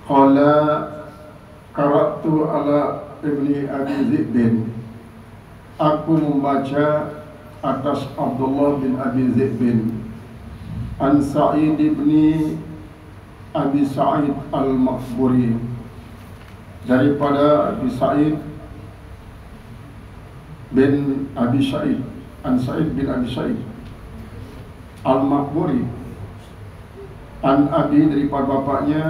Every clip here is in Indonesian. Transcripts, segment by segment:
Qala qara'tu ala ibni Abi Zi'bin, aku membaca atas Abdullah bin Abi Zi'bin an Sa'id ibni Abi Sa'id al-Maqburi, daripada Abi Sa'id bin Abi Sa'id, an Sa'id bin Abi Sa'id al-Maqburi, an Abi, daripada bapaknya,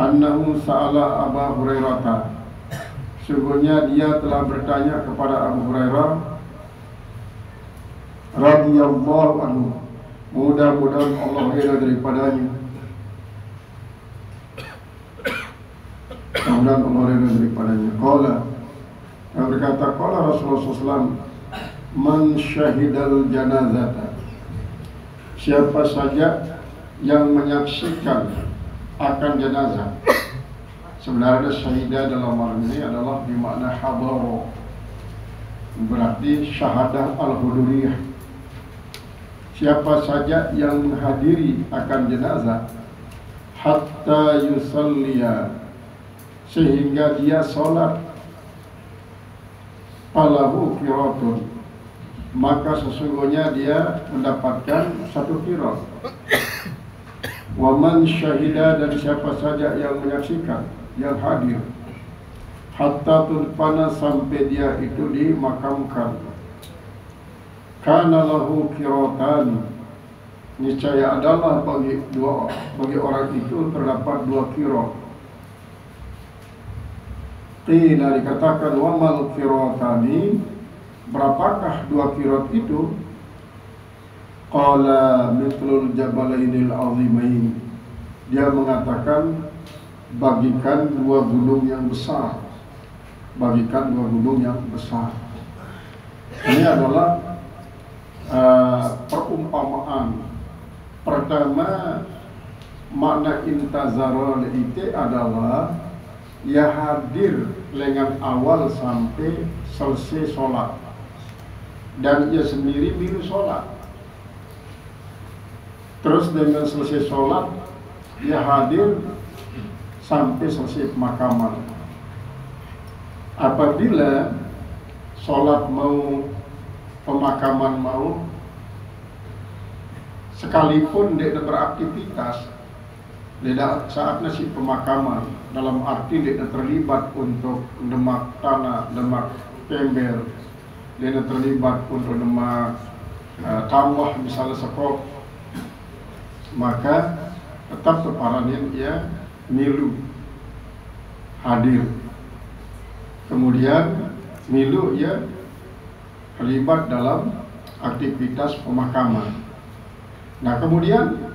annahu sa'ala Aba Hurairah, sungguhnya dia telah bertanya kepada Abu Hurairah radhiyallahu anhu, mudah-mudahan Allah ridha daripadanya, mudah-mudahan Allah ridha daripadanya. Qala, dia berkata, qala Rasulullah SAW, man syahidal janazata, siapa saja yang menyaksikan akan jenazah. Sebenarnya syahidah dalam hal ini adalah bermakna hadara, berarti syahadah al-huduriyah. Siapa saja yang menghadiri akan jenazah hatta yusalliya, sehingga dia sholat, falahu qiratun, maka sesungguhnya dia mendapatkan satu qirat. Wa man syahida, dan siapa saja yang menyaksikan, yang hadir, hatta tudfana, sampai dia itu dimakamkan, kana lahu qiratan, niscaya adalah bagi orang itu terdapat dua qirat. Qila, dikatakan, wa mal qiratani, berapakah dua qirat itu? Qala mithlul jabalainil azimain, dia mengatakan bagikan dua gunung yang besar, bagikan dua gunung yang besar. Ini adalah perumpamaan. Pertama, makna intazarul itu adalah ya hadir dengan awal sampai selesai sholat, dan ia sendiri milu sholat. Terus dengan selesai sholat, ia hadir sampai selesai pemakaman. Apabila sholat mau, pemakaman mau, sekalipun dia beraktivitas, dia saatnya si pemakaman, dalam arti dia terlibat untuk demak tanah, demak ember, dia terlibat untuk demak tambah misalnya sekop, maka tetap teparanin ia milu hadir. Kemudian milu ia terlibat dalam aktivitas pemakaman. Nah kemudian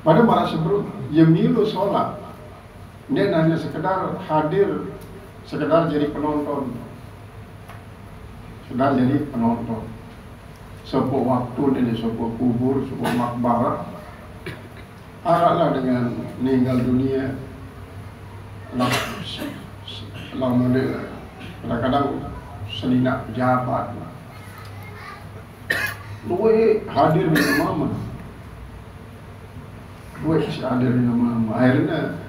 pada masa sebelum ia milu sholat, dia hanya sekedar hadir, sekedar jadi penonton, sekedar jadi penonton. Sebuah waktu dari sebuah kubur, sebuah makbarah, araklah dengan meninggal dunia. Kadang-kadang selinap pejabat, luwe hadir di mama, luwe hadir di mama. Akhirnya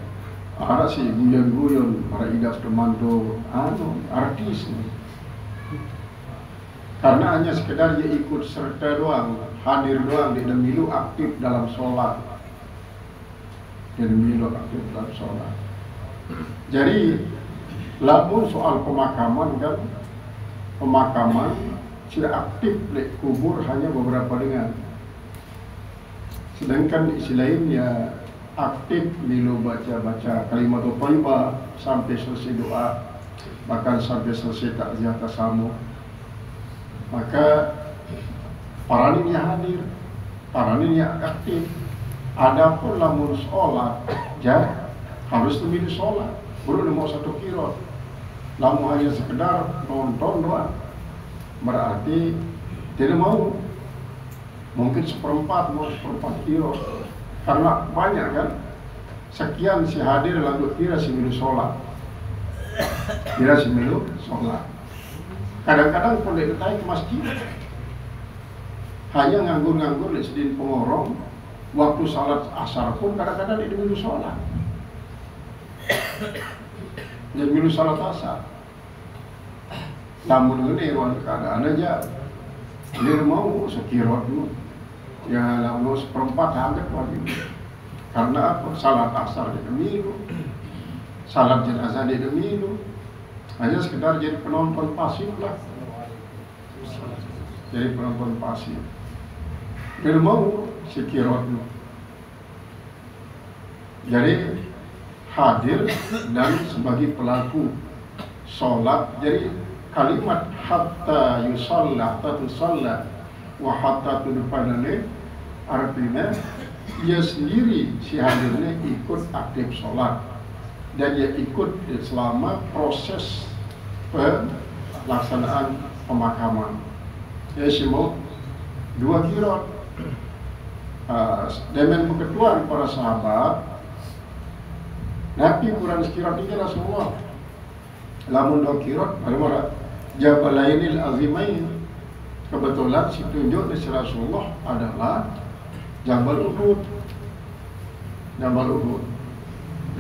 ada si guyon-guyon para idas temanto, artis nih. Karena hanya sekedar dia ikut serta doang, hadir doang, dia milu aktif dalam sholat. Dia milu aktif dalam sholat. Jadi, lamun soal pemakaman kan, pemakaman sudah aktif di kubur hanya beberapa dengan. Sedangkan isi lain ya aktif milu baca-baca kalimat thayyibah sampai selesai doa, bahkan sampai selesai takziah tasamuh. Maka paraninnya hadir, paraninnya aktif. Adapun lamun sholat, ya harus memilih sholat. Baru mau satu kilo. Lamun hanya sekedar nonton doang, berarti tidak mau. Mungkin seperempat kilo. Karena banyak kan, sekian si hadir lalu kira si milu sholat, kira si milu sholat. Kadang-kadang pun dia ke masjid, hanya nganggur-nganggur di sedin pengorong. Waktu salat asar pun kadang-kadang dia milu sholat. Yang milu salat asar. Namun ini ruang keadaan aja. Dia mau sekirot dulu. Ya lalu seperempat hangat lagi. Karena apa? Salat asar dia milu. Salat jenazah dia milu. Hanya sekedar jadi penonton pasif lah. Jadi penonton pasif. Dia mau sekirot dulu. Jadi hadir dan sebagai pelaku sholat. Jadi kalimat hatta yusalla, hatta tusalla, wa hatta tudfanane artinya dia sendiri si hadirnya ikut aktif sholat dan dia ikut selama proses pelaksanaan pemakaman. Ya semua dua kirot. Dengan keketuaan para sahabat. Nabi kurang sekirot ini Rasulullah. Lamun do kirot, bagaimana? Jabalainil azimain. Kebetulan si tunjuk dari Rasulullah adalah Jabal Uhud. Jabal Uhud.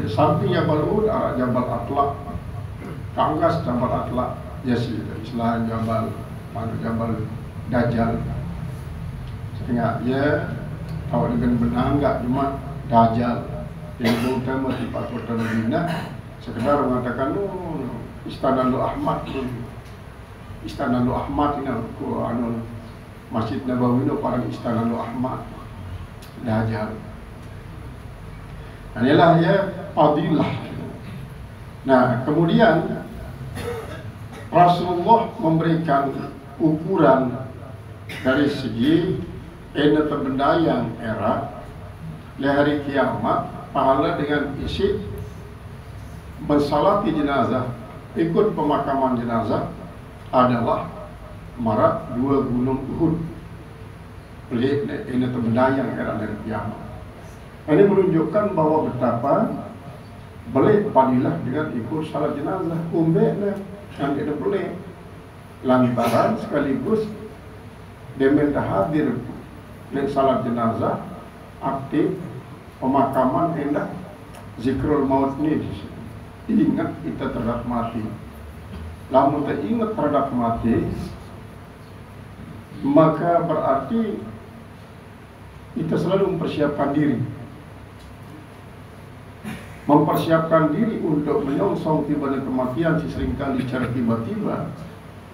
Di samping Jabal Uhud ada Jabal Atlaq. Kanggas Jabal Atlaq. Ya sih, selain Jabal Dajjal. Sehingga ya tahu dengan benar enggak cuma Dajjal. Yang utama di kota Madinah sekedar mengatakan Istana Lu Ahmad Istana Lu Ahmad ini Masjid Nabawi itu para Istana Lu Ahmad Dajjal. Inilah ya fadilah. Nah kemudian Rasulullah memberikan ukuran dari segi pemberdayaan era di hari kiamat. Pahala dengan isi mensalati jenazah, ikut pemakaman jenazah adalah marak 2 gunung Uhud. Ini terbendayang era dari kiamat. Ini menunjukkan bahwa betapa boleh padilah dengan ikut salat jenazah. Umbeknya yang tidak boleh lantaran sekaligus dia minta hadir di salat jenazah aktif. Pemakaman hendak zikrul maut ni ingat kita terhadap mati. Lamun tak ingat terhadap mati, maka berarti kita selalu mempersiapkan diri. Mempersiapkan diri untuk menyongsong tiba kematian seringkali secara tiba-tiba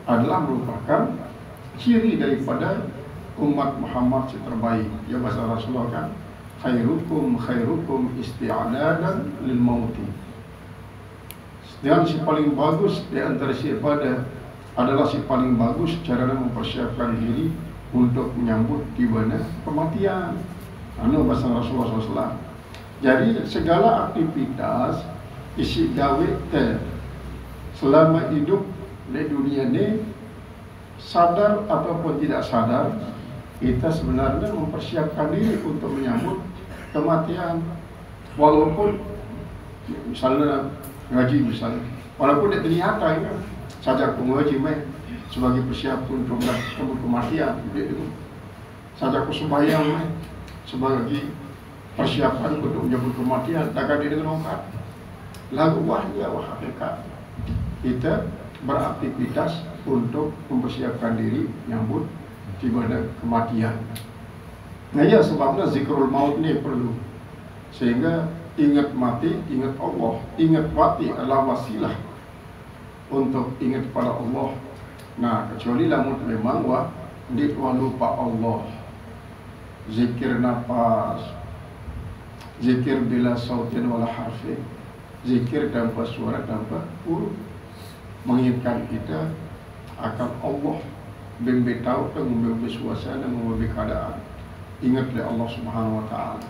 adalah merupakan ciri daripada umat Muhammad yang terbaik. Ya bahasa Rasulullah kan, khairukum isti'adadan lil mauti. Dan si paling bagus di antara siapa adalah si paling bagus cara mempersiapkan diri untuk menyambut tibanya kematian. Anu bahasa Rasulullah SAW. Jadi segala aktivitas isi gawe selama hidup di dunia ini, sadar ataupun tidak sadar, kita sebenarnya mempersiapkan diri untuk menyambut kematian. Walaupun misalnya ngaji misalnya, walaupun tidak ternyata ya, sajak pengaji sebagai persiapan untuk menyambut kematian, sajak sembahyang sebagai persiapan untuk menyambut kematian, takkan dengan ongkat lagu wahya hakikat. Kita beraktivitas untuk mempersiapkan diri menyambut tiba kematian. Nah ya sebabnya zikrul maut ini perlu, sehingga ingat mati, ingat Allah. Ingat mati adalah wasilah untuk ingat kepada Allah. Nah kecuali lamun memang lupa Allah, zikir nafas, zikir bila sautin wala harfi, zikir tanpa suara tanpa huruf, mengingatkan kita akan Allah, member tahu dan member suasana, member keadaan. Ingatlah Allah Subhanahu Wa Taala.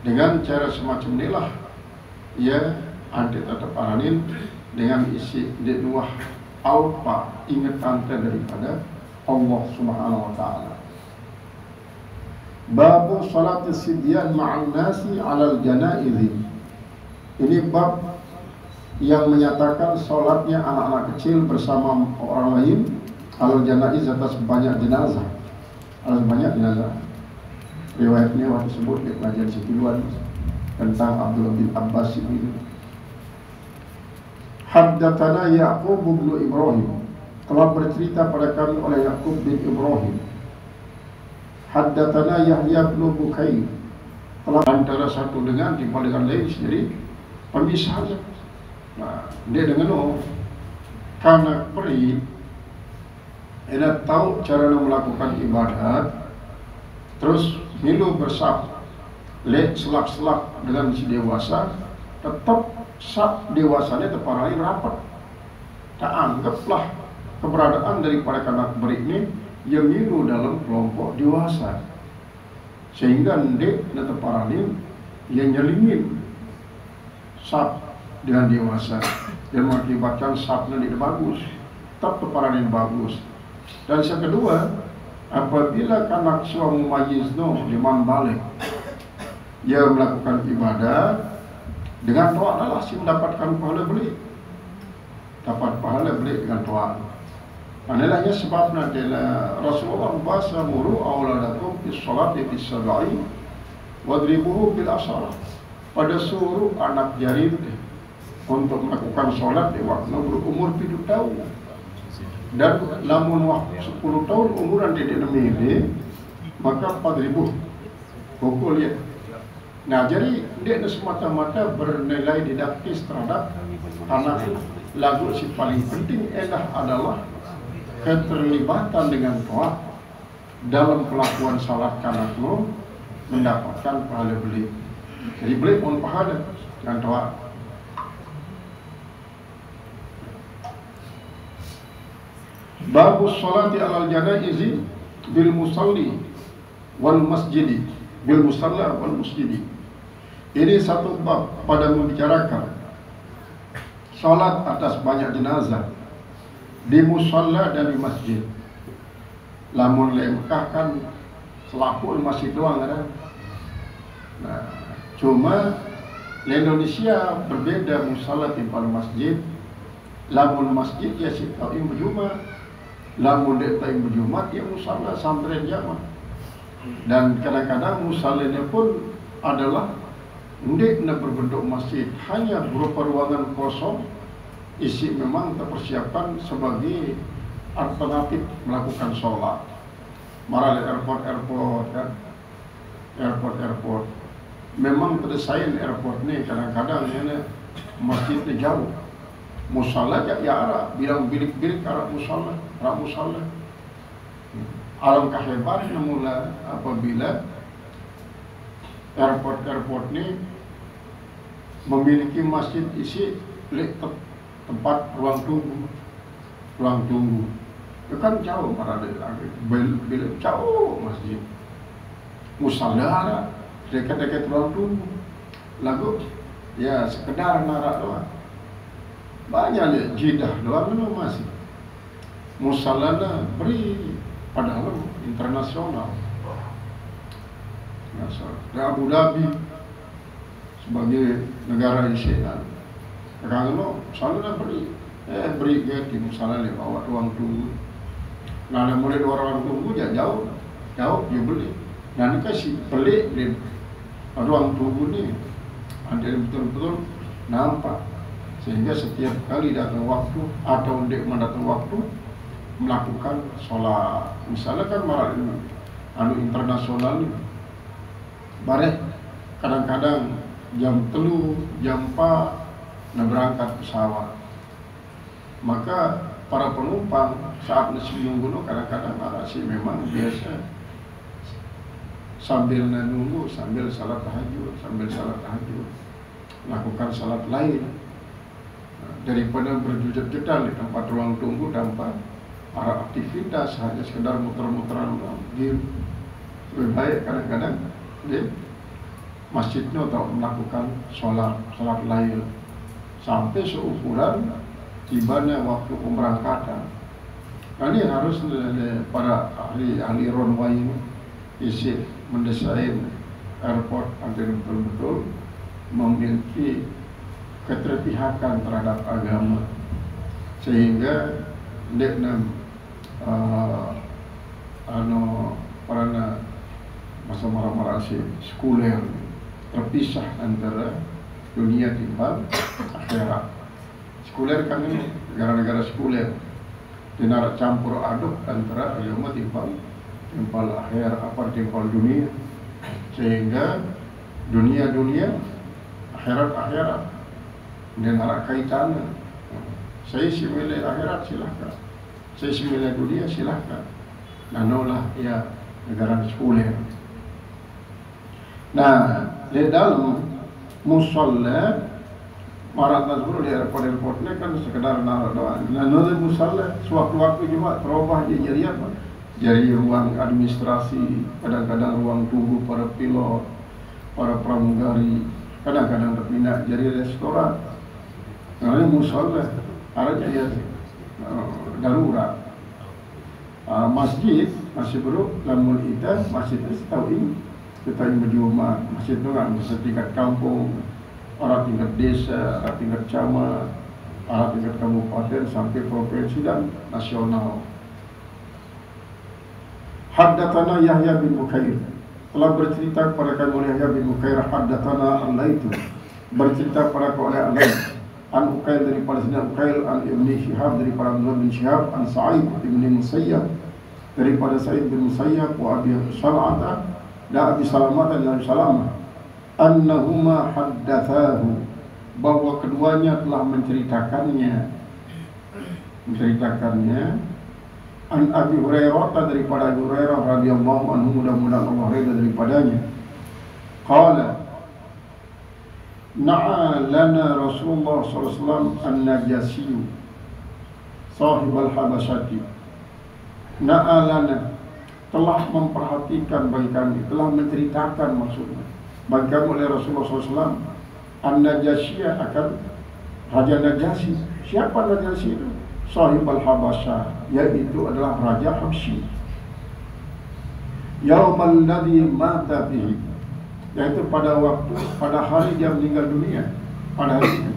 Dengan cara semacam inilah ia anti tetap paranin dengan isi dinuah alpa ingatan daripada Allah Subhanahu Wa Taala. Babu salat sidyan ma'an nasi 'alal janaiz. Ini bab yang menyatakan salatnya anak-anak kecil bersama orang lain 'alal janaiz atas banyak jenazah. Atas banyak jenazah. Riwayatnya waktu sebut di pelajaran sekiluan. tentang Abdullah bin Abbas ini. Haddatsana Ya'qub bin Ibrahim, telah bercerita pada kami oleh Ya'qub bin Ibrahim. Haddatsana Yahya bin Bukair, telah antara satu dengan dibandingkan lain sendiri pemisahnya. Nah, dia dengan karena peri dia tahu cara melakukan ibadat, terus milu bersab lek selak-selak dengan si dewasa, tetap sak dewasanya terparai rapat. Tak anggaplah keberadaan daripada kanak berik ini yang milu dalam kelompok dewasa, sehingga ndek na terparai yang nyelingin sak dengan dewasa dan mengakibatkan sapnya tidak bagus, tetap terparai bagus. Dan yang kedua, apabila kanak suami mayizno liman balik, ia melakukan ibadah dengan doa adalah si mendapatkan pahala beli, dapat pahala beli dengan doa. Anilahnya sebabnya adalah Rasulullah bahasa muru awladakum bis salati bis sab'i wadribuhu bil asharah, pada suruh anak jarir untuk melakukan solat di waktu berumur 7 tahun, dan lamun waktu 10 tahun umuran di demi maka 4.000 pukul ya. Nah, jadi dia semata-mata bernilai didaktis terhadap anak. Lagu si paling penting adalah keterlibatan dengan doa dalam pelakuan salat kanakmu mendapatkan pahala beli. Jadi beli pun pahala dengan doa. Babus salati alal janaizi bil musalli wal masjidi, bil musalla wal masjidi. Ini satu bab pada membicarakan salat atas banyak jenazah di musalla dan di masjid. Lamun le Mekah kan selaku masjid doang kan. Nah, cuma di Indonesia berbeda musalla timpal masjid. Lamun masjid ya si taim berjumah, lamun dia taim berjumah ya musalla santren jamaah. Dan kadang-kadang musallanya pun adalah ndek na berbentuk masjid, hanya berupa ruangan kosong, isi memang terpersiapkan sebagai alternatif melakukan sholat. Marah airport kan, airport memang terdesain airport ni kadang-kadang ini masjidnya jauh, musalla ya arah bilang bilik-bilik arah musalla. Alangkah hebatnya mula apabila airport ni memiliki masjid isi tempat ruang tunggu. Itu kan jauh para bilik jauh masjid. Musalla dekat-dekat ruang tunggu. Lagu ya sekedar narak doang. Banyak ya jidah doang masih. Musalla beri padahal internasional. Abu Dhabi sebagai negara Islam, kalau misalnya beri di misalnya bawa ruang tunggu. Nah, mulai ruang tunggu ya jauh dia beli. Nah, ini kasih beli di ruang tunggu ni, ada betul-betul nampak, sehingga setiap kali datang waktu atau dia mendatang waktu melakukan sholat. Misalnya kan marah internasional ni. Barek kadang-kadang jam 3, jam 4 nak berangkat pesawat. Maka para penumpang saat masih menunggu kadang-kadang sih memang biasa sambil menunggu, sambil salat tahajud, lakukan salat lain. Daripada berjujur-jedal di tempat ruang tunggu tanpa arah aktivitas, hanya sekedar muter-muteran game. Lebih baik kadang-kadang masjidnya atau melakukan sholat lain sampai seukuran tibanya waktu pemberangkatan. Nah, ini harus para ahli runway ini isi mendesain airport agar betul-betul memiliki keterpihakan terhadap agama, sehingga para masa marah-marah si sekuler terpisah antara dunia timbang akhirat. Sekuler kan ini negara-negara sekuler, dia campur aduk antara agama timbang akhirat, timbang dunia, sehingga dunia akhirat dan arah kaitannya. Saya si milih akhirat silahkan, saya si milih dunia silahkan. Nah, nolah ya negara sekuler. Nah, di dalam musalla marat nazbur di airport-airportnya kan sekedar naruh doang. Nah, dalam musalla sewaktu-waktu juga terubah jadi apa? Jadi ruang administrasi, kadang-kadang ruang tunggu para pilot, para pramugari, kadang-kadang berpindah jadi restoran. Nah, ini musalla ada jadi darurat. Masjid masih bro, lamun ita masjid itu tahu ini. Kita yang berjumlah masjid itu kan setingkat kampung, orang tingkat desa, orang tingkat camat, orang tingkat kabupaten sampai provinsi dan nasional. Haddatsana Yahya bin Bukair telah bercerita kepada kami oleh Yahya bin Bukair, haddatsana Al-Laits bercerita kepada kami oleh Al-Laits an Uqail daripada Sayyidina Uqail, an Ibni Syihab daripada Abdullah bin Syihab, an Sa'id bin Musayyab daripada Sa'id bin Musayyab, wa Abi Sal'ata dan Abi Salamah dan Abi Salamah, annahuma haddathahu bahwa keduanya telah menceritakannya an Abi Hurairah daripada Abi Hurairah radhiyallahu anhu, mudah-mudahan Allah ridha daripadanya, qala na'a lana Rasulullah sallallahu alaihi wasallam an-Najasyi sahib al-Habasyati. Na'a lana telah memperhatikan bagi kami, telah menceritakan maksudnya bagi kami oleh Rasulullah SAW An-Najasyi akan Raja Najasyi. Siapa Najasyi itu? Sahib al-Habasyah, yaitu adalah Raja Habsyi. Yaumal ladzi mata bihi, yaitu pada hari dia meninggal dunia, pada hari itu.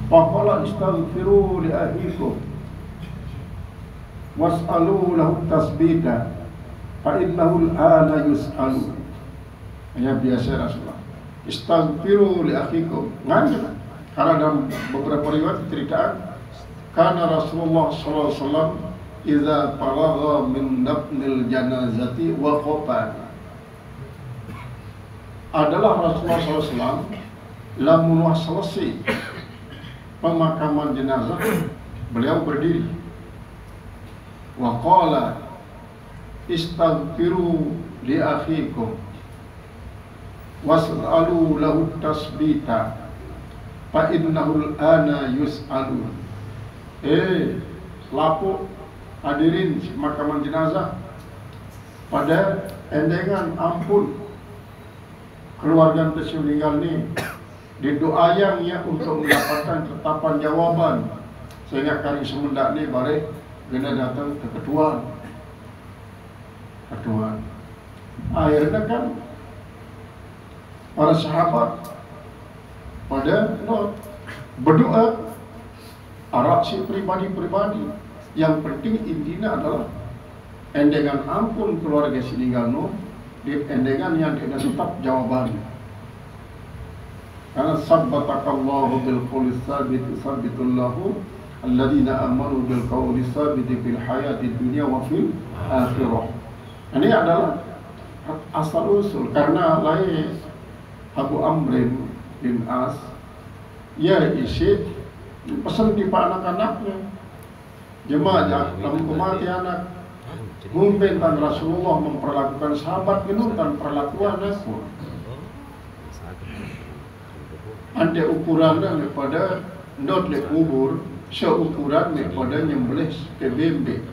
Faqala istaghfiru li akhikum was'alu lahu tasbita fa innahu al-ana yus'alu. Ya biasa Rasulullah. Istaghfiru li akhikum. Ngajak. Karena dalam beberapa riwayat ceritaan karena Rasulullah sallallahu alaihi wasallam idza faragha min dafnil janazati wa qatan. Adalah Rasulullah sallallahu alaihi wasallam lamun selesai pemakaman jenazah, beliau berdiri. Wa qala istaghfiru li akhikum was'alu lahu tasbita fa innahu al-ana yus'alu. Lapu hadirin pemakaman jenazah, pada endengan ampun keluarga yang meninggal ini, didoakan ya untuk mendapatkan tetapan jawaban, sehingga kali semendak ini balik kena datang ke ketua. Akhirnya kan para sahabat pada berdoa araksi pribadi-pribadi. Yang penting intinya adalah endengan ampun keluarga si meninggal di endengan yang tidak tetap jawabannya. Karena sabbatakallahu bil qawli tsabit sabbitullahu alladzina amanu bil qawli tsabit fil hayati dunya wa fil akhirah. Ini adalah asal usul, karena lain Abu Amrin bin As ya isi pesan di anak-anaknya jemaah dalam kemati anak mungkin tan Rasulullah memperlakukan sahabat minum dan perlakuan aku ada ukurannya daripada ndot le kubur seukuran daripada nyembelih ke bembe,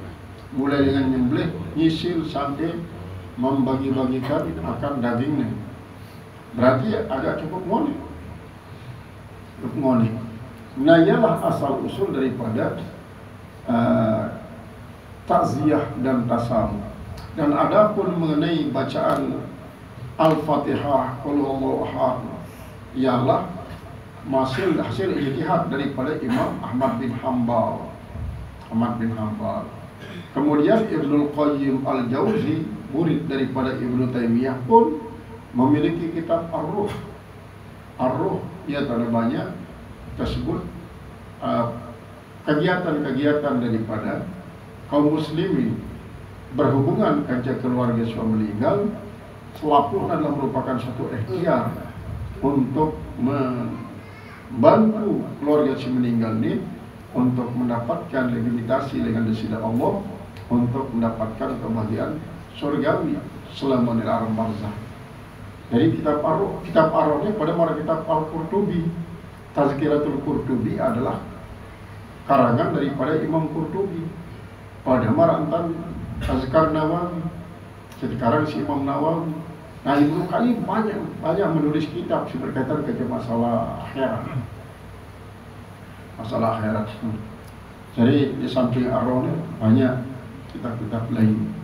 mulai dengan nyembelih nyisil sampai membagi-bagikan akan dagingnya. Berarti agak cukup ngoni. Nah, ialah asal usul daripada takziah dan tasamuh. Dan adapun mengenai bacaan Al-Fatihah, Qul huwallahu ahad, ialah hasil ijtihad daripada Imam Ahmad bin Hanbal. Kemudian Ibnul Qayyim Al-Jauzi, murid daripada Ibnu Taimiyah pun memiliki kitab Ar-Ruh. Ar-Ruh ya tanda banyak tersebut kegiatan-kegiatan daripada kaum muslimin berhubungan kerja keluarga suami meninggal, selaku adalah merupakan satu ikhtiar untuk membantu keluarga si meninggal ini untuk mendapatkan legitimasi dengan disida Allah untuk mendapatkan kebahagiaan surgawi selama di alam barzah. Jadi kitab Ar-Ruh ini pada mana kitab Al-Qurtubi. Tazkiratul Qurtubi adalah karangan daripada Imam Qurtubi. Pada marantan Azkar Nawawi. Sekarang si Imam Nawawi. Nah, Ibnu Qayyim banyak menulis kitab berkaitan dengan masalah akhirat. Masalah akhirat. Jadi di samping Ar-Ruh ini banyak kitab-kitab lain.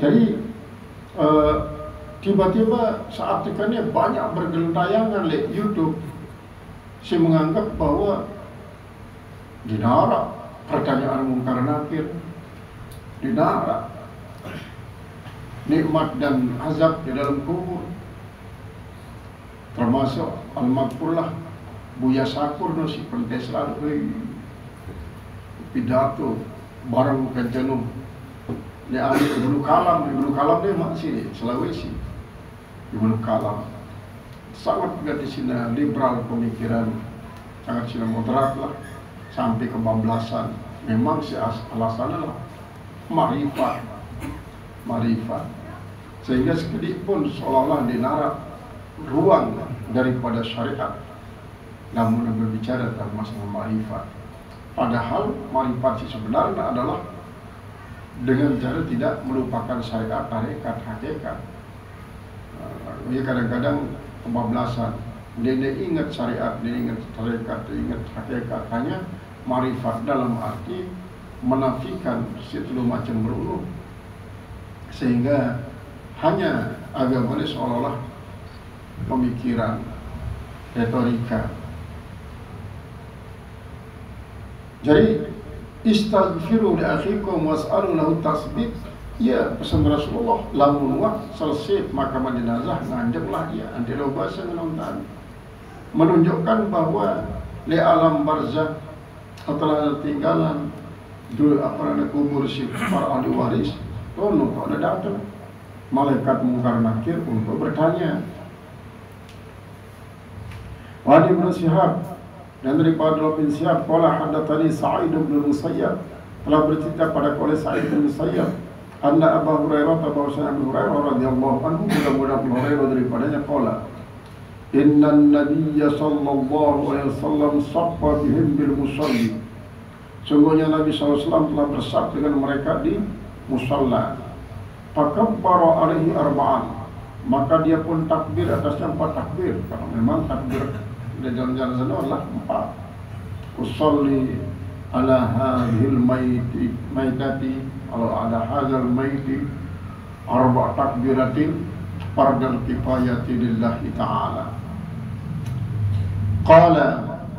Jadi tiba-tiba saat ikannya banyak bergelantayangan di YouTube. Si menganggap bahwa di neraka pertanyaan mungkar nakir, di neraka nikmat dan azab di dalam kubur, termasuk al-maghfurlah Buya Sakur no si penting selalu pidato barang kencenum ni ahli Ibnu Kalam dia masih Sulawesi. Ibnu Kalam sangat di sini liberal pemikiran, sangat sini moderat lah, sampai kebablasan. Memang si alasannya lah marifat, sehingga sekedik pun seolah-olah dinarak ruang daripada syariat, namun berbicara tentang masalah marifat. Padahal marifat sebenarnya adalah dengan cara tidak melupakan syariat, tarekat, hakikat. Ya kadang-kadang kebablasan. Dia ingat syariat, dia ingat tarekat, dia ingat hakikat. Hanya marifat dalam arti menafikan seluruh macam berulum. Sehingga hanya agama ini seolah-olah pemikiran, retorika. Jadi istaghfiru li akhikum was'alu lahu tasbit. Ya, pesan Rasulullah, lamun wak selesai makaman jenazah nganjeklah dia anti loba senontan. Menunjukkan bahwa di alam barzakh setelah tinggalan dulu ada kubur si para ahli waris, tono ada datang malaikat mungkar nakir untuk bertanya. Wadi bin Syihab dan daripada bin Syihab qala hadatsani Sa'id bin Musayyab, telah bercerita pada oleh Sa'id bin Musayyab anna Abu Hurairah bahwasanya Abu Hurairah radhiyallahu anhu, mudah-mudahan Abu Hurairah daripadanya qala inna nabiyya sallallahu alaihi wasallam saffa bihim bil musalli. Sungguhnya Nabi SAW telah bersaf dengan mereka di musalla. Fakabbara alaihi arba'an, maka dia pun takbir atasnya 4 takbir, karena memang takbir di dalam jenazah adalah 4. Usalli ala hadhil maitati, kalau ada hadzal maiti arba' takbiratin fardal kifayati lillahi ta'ala. Qala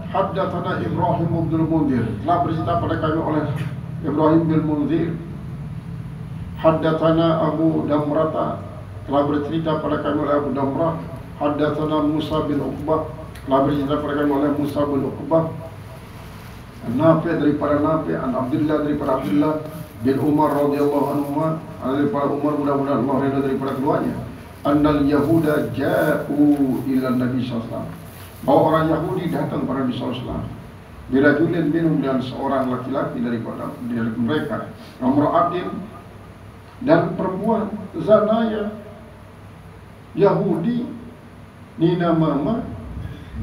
haddatsana Ibrahim bin Munzir, telah bercerita pada kami oleh Ibrahim bin Munzir. Haddatsana Abu Damrata, telah bercerita pada kami oleh Abu Damrah. Haddatsana Musa bin Uqbah, telah bercerita pada kami oleh Musa bin Uqbah. Nafi daripada Nafi, an Abdullah daripada Abdullah bin Umar radhiyallahu anhu, daripada Umar, mudah-mudahan Allah ridha daripada keduanya. Annal Yahuda ja'u ila Nabi sallallahu alaihi wasallam, bahwa orang Yahudi datang kepada Nabi sallallahu alaihi wasallam. Birajulin minhum, dan seorang laki-laki daripada mereka, Amra'atin, dan perempuan zanaya Yahudi nina mama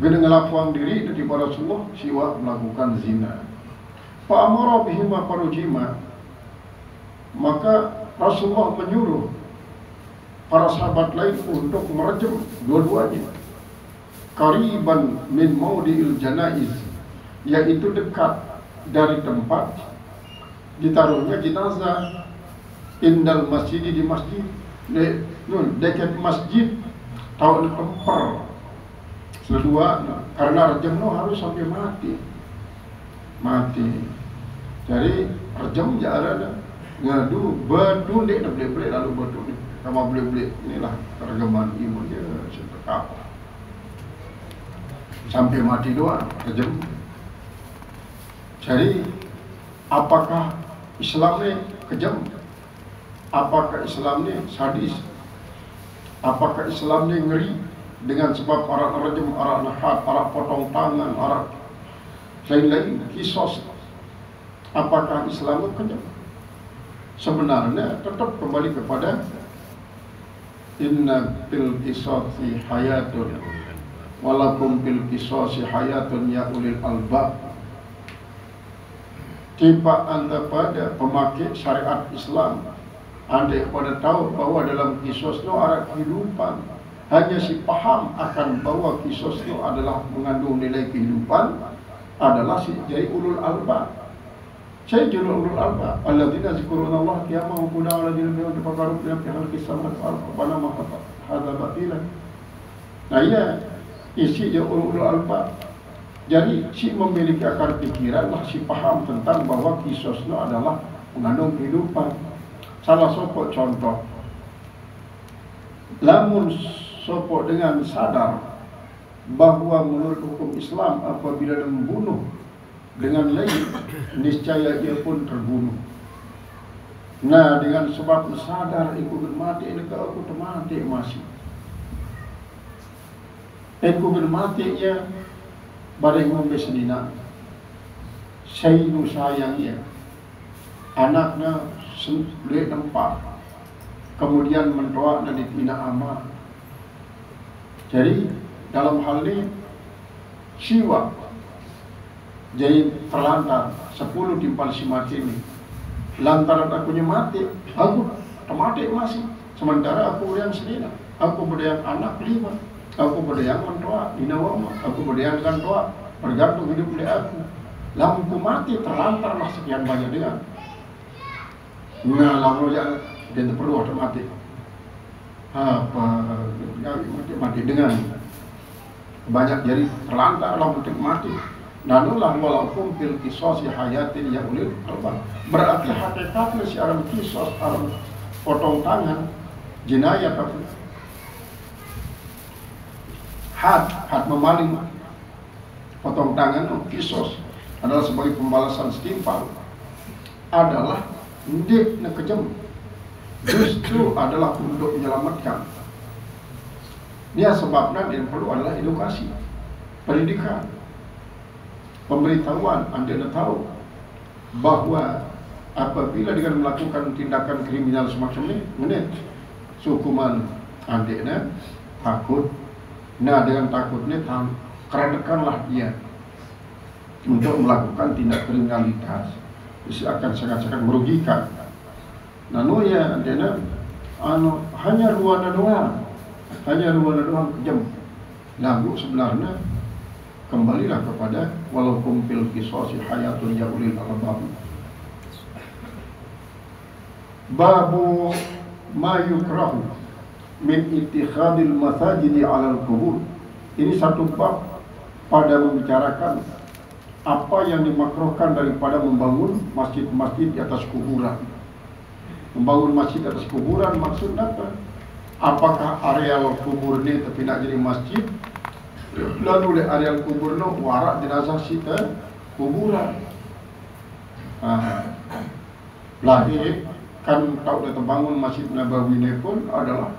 gede ngelakuan diri daripada Rasulullah siwa melakukan zina. Fa amara bihima farujima, maka Rasulullah menyuruh para sahabat lain untuk merejam dua-duanya. Qariban min maudhi'il janaiz, yaitu dekat dari tempat ditaruhnya jenazah. Indal masjid, di masjid, dekat masjid, tahu temper sedua, karena rejam harus sampai mati. Jadi rejam ya ada ngadu betul dek boleh lalu betul Kamu beli-beli inilah tergeman imun dia seperti sampai mati doang kejam. Jadi apakah Islam ini kejam? Apakah Islam ini sadis? Apakah Islam ini ngeri dengan sebab arak rejim, arak nahat, arak potong tangan, arak lain-lain, kisos? Apakah Islam itu kejam? Sebenarnya tetap kembali kepada inna fil qisasi hayatun walakum fil qisasi hayatun ya ulil albab. Tiba anda pada pemakai syariat Islam, anda pada tahu bahwa dalam kisos itu ada kehidupan, hanya si paham akan bahwa kisos itu adalah mengandung nilai kehidupan, adalah si jadi ulul albab. Saya julul ulul albab alladzina zikrullah qiyaman wa qu'udan alladzina yatafakkaruna fi khalqis samawati wal ardi rabbana ma hadza batila. Nah ya, isi dia ulul albab. Jadi si memiliki akar pikiran lah, si paham tentang bahwa kisos itu adalah mengandung kehidupan. Salah sopok contoh, lamun sopok dengan sadar bahwa menurut hukum Islam apabila dia membunuh dengan lain, niscaya ia pun terbunuh. Nah, dengan sebab sadar ikut mati, ini kalau aku mati masih. Ikut mati ia badai ngombe sedina. Saya sayangnya anaknya sulit tempat, kemudian mendoa dan ditina amal. Jadi dalam hal ini siwa jadi terlantar 10 timpal si mati ini. Lantaran akunya mati, aku mati masih. Sementara aku yang sedina, aku berdaya anak 5, aku berdaya mendoa di nawama, aku berdaya dengan doa bergantung hidup oleh aku. Lampu mati terlantarlah sekian banyak dengan. Nah, lampu yang dia perlu otomatis. Apa mati dengan banyak jadi terlantar lampu mati. Nanulah walaupun fil qisasi hayatin ya ulil albab. Berarti hakikatnya si alam kisos, alam potong tangan, jenayah tapi had memaling, potong tangan, kisos adalah sebagai pembalasan setimpal, adalah ndik kejam, justru adalah untuk menyelamatkan. Dia sebabnya yang perlu adalah edukasi, pendidikan, pemberitahuan. Anda tahu bahwa apabila dengan melakukan tindakan kriminal semacam ini, hukuman anda takut. Nah, dengan takutnya keredekanlah dia untuk melakukan tindak kriminalitas. Bisa akan sangat-sangat merugikan. Nah, ya anda hanya ruana doang kejam. Lalu sebenarnya kembalilah kepada walaupun fil qisasi hayatun ya ulil albab. Babu ma yukrahu min ittikhadil masajidi 'alal qubur. Ini satu bab pada membicarakan apa yang dimakruhkan daripada membangun masjid-masjid di atas kuburan. Membangun masjid di atas kuburan maksudnya apa? Apakah areal kubur ini tapi nak jadi masjid? Lalu di areal kubur no warak jenazah kita kuburan. Lahir kan tahu dia terbangun Masjid Nabawi ini pun adalah